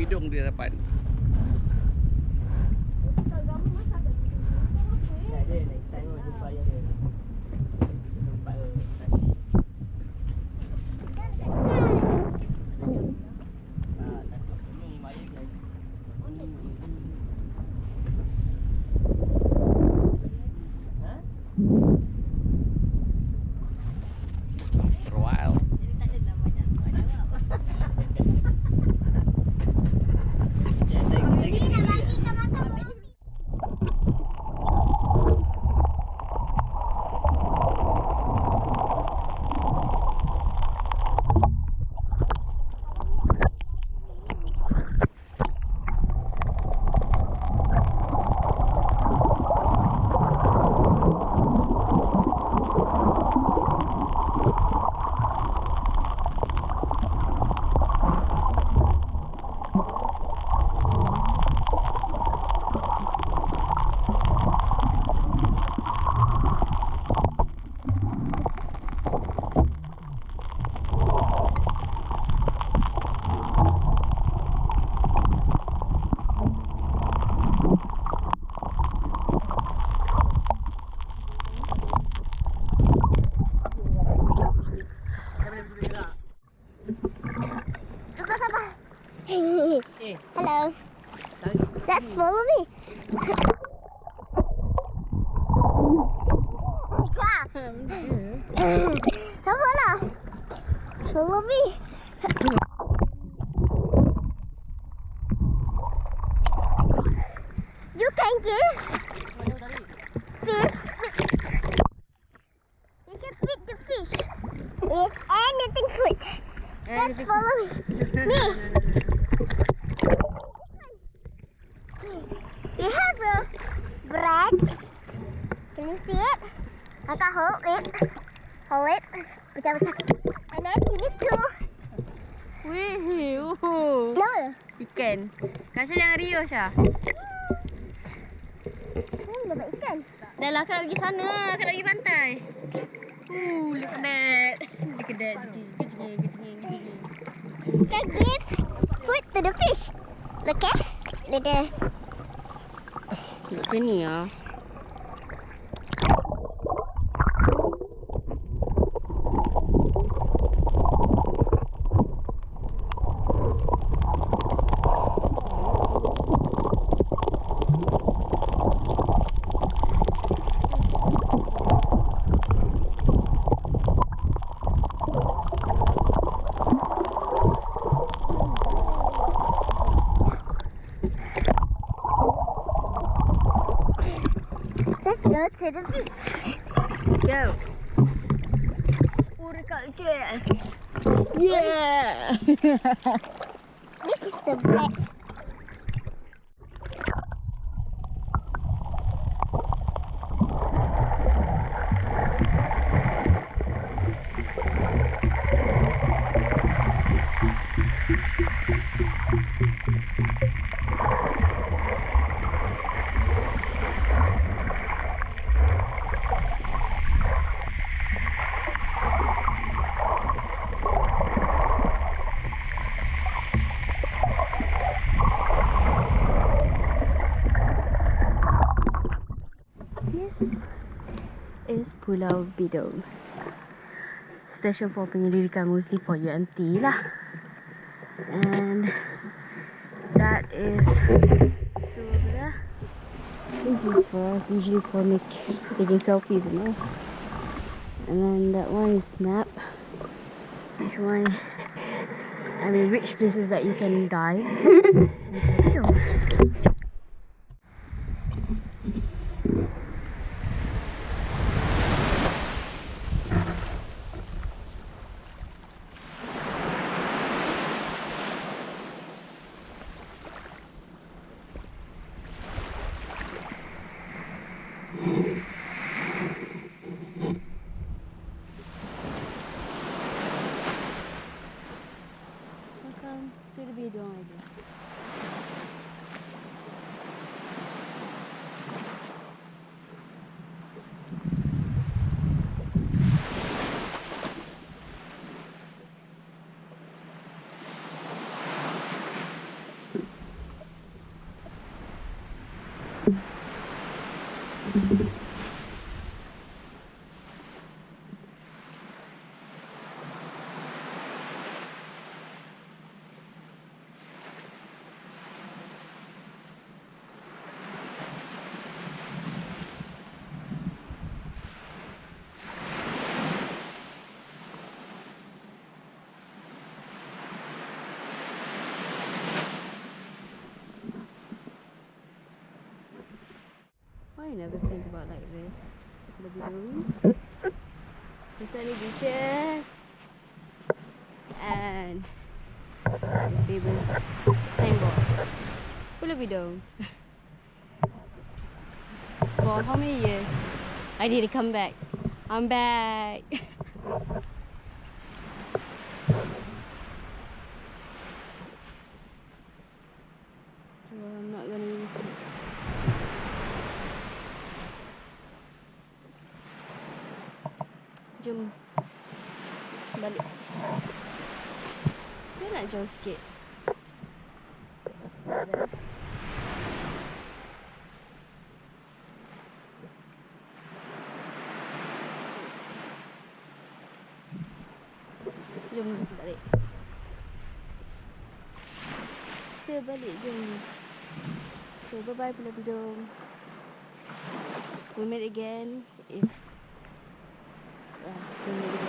Bidong di hadapan. Hello. Let's follow me. Come on now. Follow me. You can get fish. You can feed the fish with anything food. Let's follow me. We have a bread. Can you see it? I can hold it. Hold it. And then you need to. Wih, No. ikan. Kasih yang Rio Syah. Dapat ikan. Dah lah, kau nak pergi sana. Kau nak pergi pantai. Look at that. Look at that. Can give food to the fish. Look at the. Macam ni lah. Go to the beach. Go. Agriculture. Yeah. This is the bread. Is Pulau Bidong. Station for penyelidikan mostly for UMT lah. And that is still over there. This is for us, usually for taking selfies and all. And then that one is map. Which one? I mean, which places that you can dive. Welcome to the Bidong idea. Why I never think about like this? Pulau Bidong. The sunny beaches and the famous signboard. Pulau Bidong. For how many years? I need to come back. I'm back. Well, I'm not gonna use it. Jom balik. Saya nak jauh sikit. Jom balik. Kita balik jom. So bye bye Pulau Bidong. We'll meet again if we meet